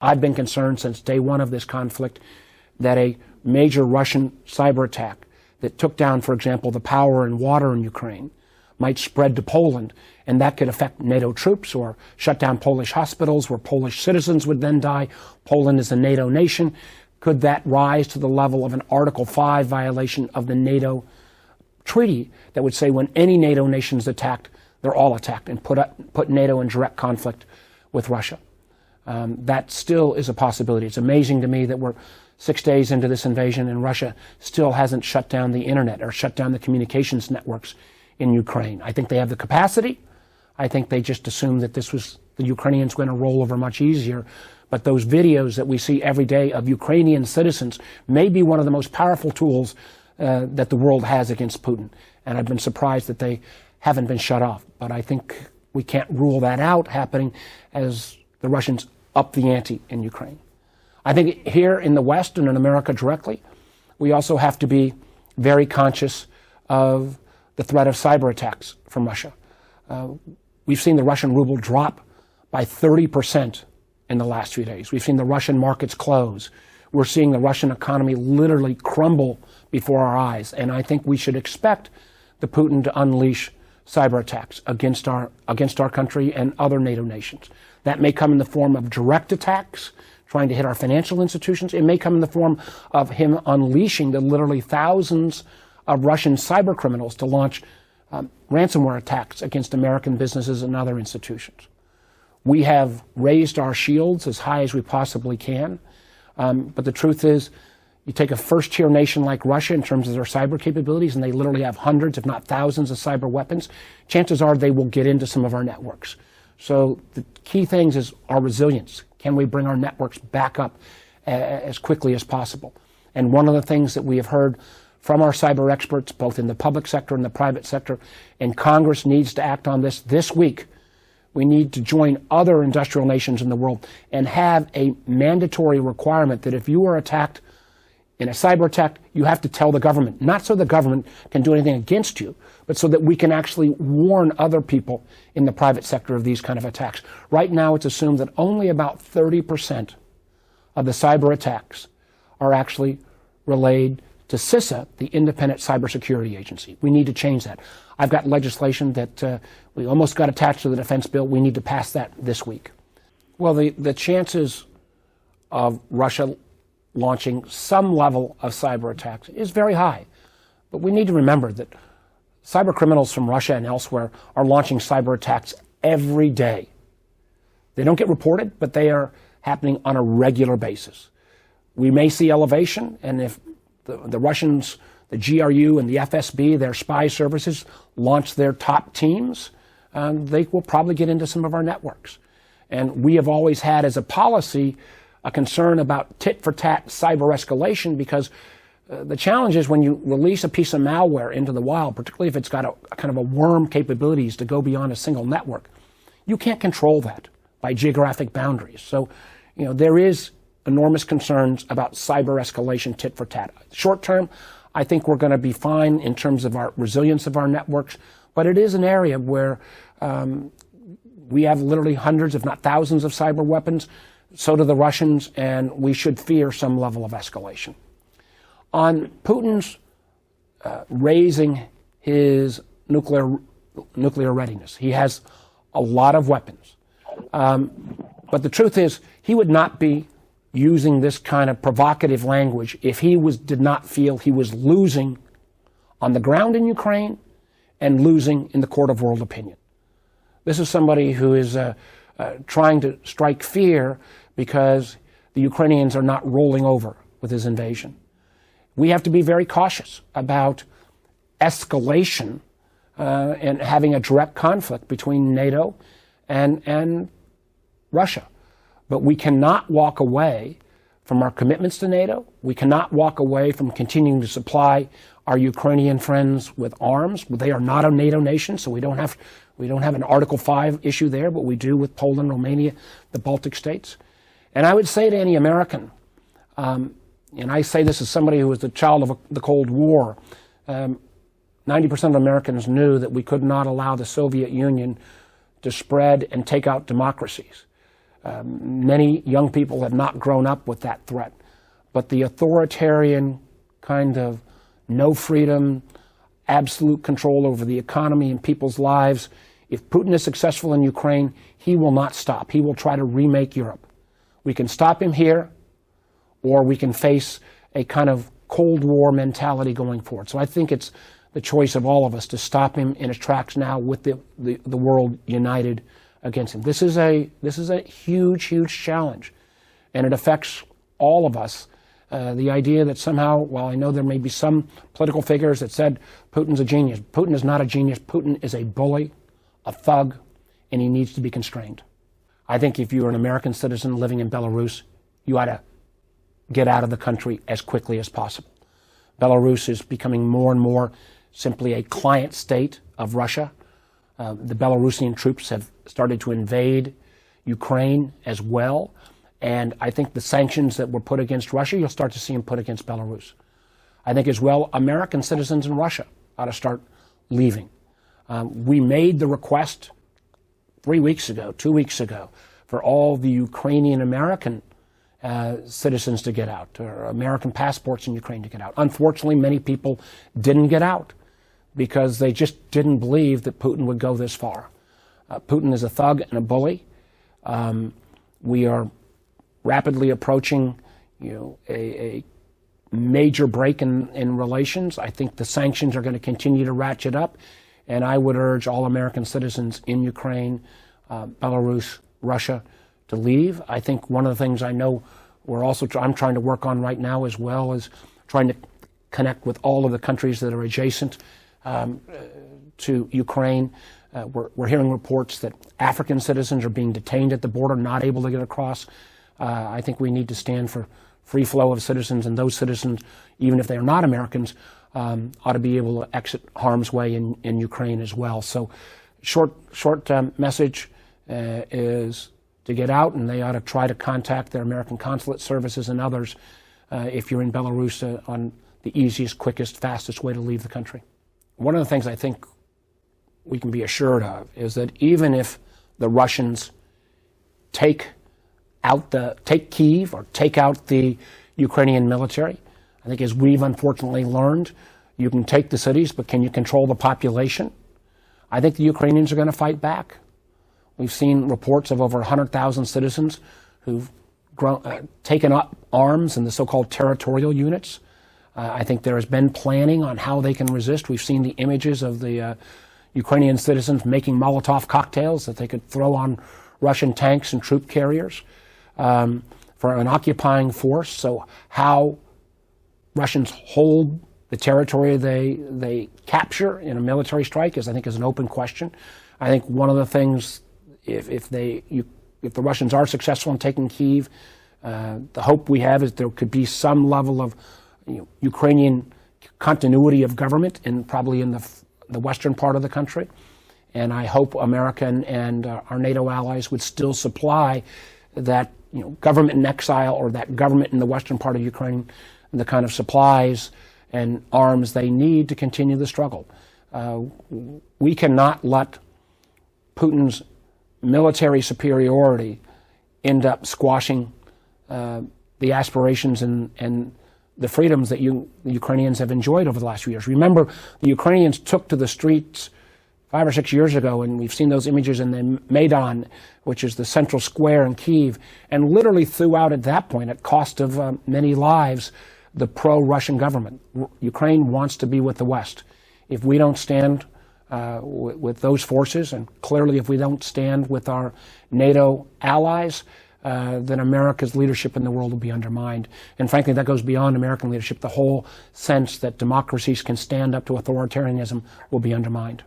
I've been concerned since day one of this conflict that a major Russian cyber attack that took down, for example, the power and water in Ukraine might spread to Poland, and that could affect NATO troops or shut down Polish hospitals where Polish citizens would then die. Poland is a NATO nation. Could that rise to the level of an Article 5 violation of the NATO treaty that would say when any NATO nation is attacked, they're all attacked, and put NATO in direct conflict with Russia? That still is a possibility. It's amazing to me that we're 6 days into this invasion and Russia still hasn't shut down the internet or shut down the communications networks in Ukraine. I think they have the capacity. I think they just assumed that this was the Ukrainians going to roll over much easier. But those videos that we see every day of Ukrainian citizens may be one of the most powerful tools that the world has against Putin. And I've been surprised that they haven't been shut off. But I think we can't rule that out happening as the Russians up the ante in Ukraine. I think here in the West and in America directly, we also have to be very conscious of the threat of cyber attacks from Russia. We've seen the Russian ruble drop by 30% in the last few days. We've seen the Russian markets close. We're seeing the Russian economy literally crumble before our eyes. And I think we should expect the Putin to unleash cyber attacks against our country and other NATO nations. That may come in the form of direct attacks, trying to hit our financial institutions. It may come in the form of him unleashing the literally thousands of Russian cyber criminals to launch ransomware attacks against American businesses and other institutions. We have raised our shields as high as we possibly can, but the truth is, you take a first-tier nation like Russia in terms of their cyber capabilities, and they literally have hundreds, if not thousands, of cyber weapons, chances are they will get into some of our networks. So the key things is our resilience. Can we bring our networks back up as quickly as possible? And one of the things that we have heard from our cyber experts, both in the public sector and the private sector, and Congress needs to act on this week. We need to join other industrial nations in the world and have a mandatory requirement that if you are attacked in a cyber attack, you have to tell the government, not so the government can do anything against you, but so that we can actually warn other people in the private sector of these kind of attacks. Right now, it's assumed that only about 30% of the cyber attacks are actually relayed to CISA, the Independent Cybersecurity Agency. We need to change that. I've got legislation that we almost got attached to the defense bill. We need to pass that this week. Well, the chances of Russia launching some level of cyber attacks is very high. But we need to remember that cyber criminals from Russia and elsewhere are launching cyber attacks every day. They don't get reported, but they are happening on a regular basis. We may see elevation, and if the Russians, the GRU and the FSB, their spy services, launch their top teams, they will probably get into some of our networks. And we have always had as a policy a concern about tit-for-tat cyber escalation, because the challenge is when you release a piece of malware into the wild, particularly if it's got a kind of a worm capabilities to go beyond a single network, you can't control that by geographic boundaries. So, there is enormous concerns about cyber escalation tit-for-tat. Short term, I think we're going to be fine in terms of our resilience of our networks, but it is an area where we have literally hundreds, if not thousands, of cyber weapons. So do the Russians, and we should fear some level of escalation. On Putin's raising his nuclear readiness, he has a lot of weapons. But the truth is, he would not be using this kind of provocative language if he did not feel he was losing on the ground in Ukraine and losing in the court of world opinion. This is somebody who is trying to strike fear because the Ukrainians are not rolling over with his invasion. We have to be very cautious about escalation and having a direct conflict between NATO and Russia. But we cannot walk away from our commitments to NATO. We cannot walk away from continuing to supply our Ukrainian friends with arms. They are not a NATO nation, so we don't have an Article 5 issue there, but we do with Poland, Romania, the Baltic states. And I would say to any American, and I say this as somebody who was the child of the Cold War, 90% of Americans knew that we could not allow the Soviet Union to spread and take out democracies. Many young people have not grown up with that threat. But the authoritarian kind of no freedom, absolute control over the economy and people's lives, if Putin is successful in Ukraine, he will not stop. He will try to remake Europe. We can stop him here, or we can face a kind of Cold War mentality going forward. So I think it's the choice of all of us to stop him in his tracks now with the world united against him. This is a huge, huge challenge, and it affects all of us. The idea that somehow, while I know there may be some political figures that said Putin's a genius, Putin is not a genius. Putin is a bully, a thug, and he needs to be constrained. I think if you're an American citizen living in Belarus, you ought to get out of the country as quickly as possible. Belarus is becoming more and more simply a client state of Russia. The Belarusian troops have started to invade Ukraine as well. And I think the sanctions that were put against Russia, you'll start to see them put against Belarus. I think as well, American citizens in Russia ought to start leaving. We made the request 3 weeks ago, 2 weeks ago, for all the Ukrainian American citizens to get out, or American passports in Ukraine to get out. Unfortunately, many people didn't get out because they just didn't believe that Putin would go this far. Putin is a thug and a bully. We are rapidly approaching, a major break in relations. I think the sanctions are going to continue to ratchet up, and I would urge all American citizens in Ukraine, Belarus, Russia to leave. I think one of the things I know I'm trying to work on right now, as well as trying to connect with all of the countries that are adjacent to Ukraine. We're hearing reports that African citizens are being detained at the border, not able to get across. I think we need to stand for free flow of citizens, and those citizens, even if they are not Americans, ought to be able to exit harm's way in Ukraine as well. So short message is to get out, and they ought to try to contact their American consulate services and others if you're in Belarus on the easiest, quickest, fastest way to leave the country. One of the things I think we can be assured of is that even if the Russians take Kyiv or take out the Ukrainian military, I think as we've unfortunately learned, you can take the cities, but can you control the population? I think the Ukrainians are going to fight back. We've seen reports of over 100,000 citizens who've taken up arms in the so-called territorial units. I think there has been planning on how they can resist. We've seen the images of the Ukrainian citizens making Molotov cocktails that they could throw on Russian tanks and troop carriers for an occupying force. So how Russians hold the territory they capture in a military strike is an open question. I think one of the things, if the Russians are successful in taking Kyiv, the hope we have is there could be some level of Ukrainian continuity of government probably in the western part of the country. And I hope America and our NATO allies would still supply that government in exile, or that government in the western part of Ukraine, the kind of supplies and arms they need to continue the struggle. We cannot let Putin's military superiority end up squashing the aspirations and the freedoms that the Ukrainians have enjoyed over the last few years. Remember, the Ukrainians took to the streets 5 or 6 years ago, and we've seen those images in the Maidan, which is the central square in Kyiv, and literally threw out at that point, at cost of many lives, the pro-Russian government. Ukraine wants to be with the West. If we don't stand with those forces, and clearly if we don't stand with our NATO allies, then America's leadership in the world will be undermined. And frankly, that goes beyond American leadership. The whole sense that democracies can stand up to authoritarianism will be undermined.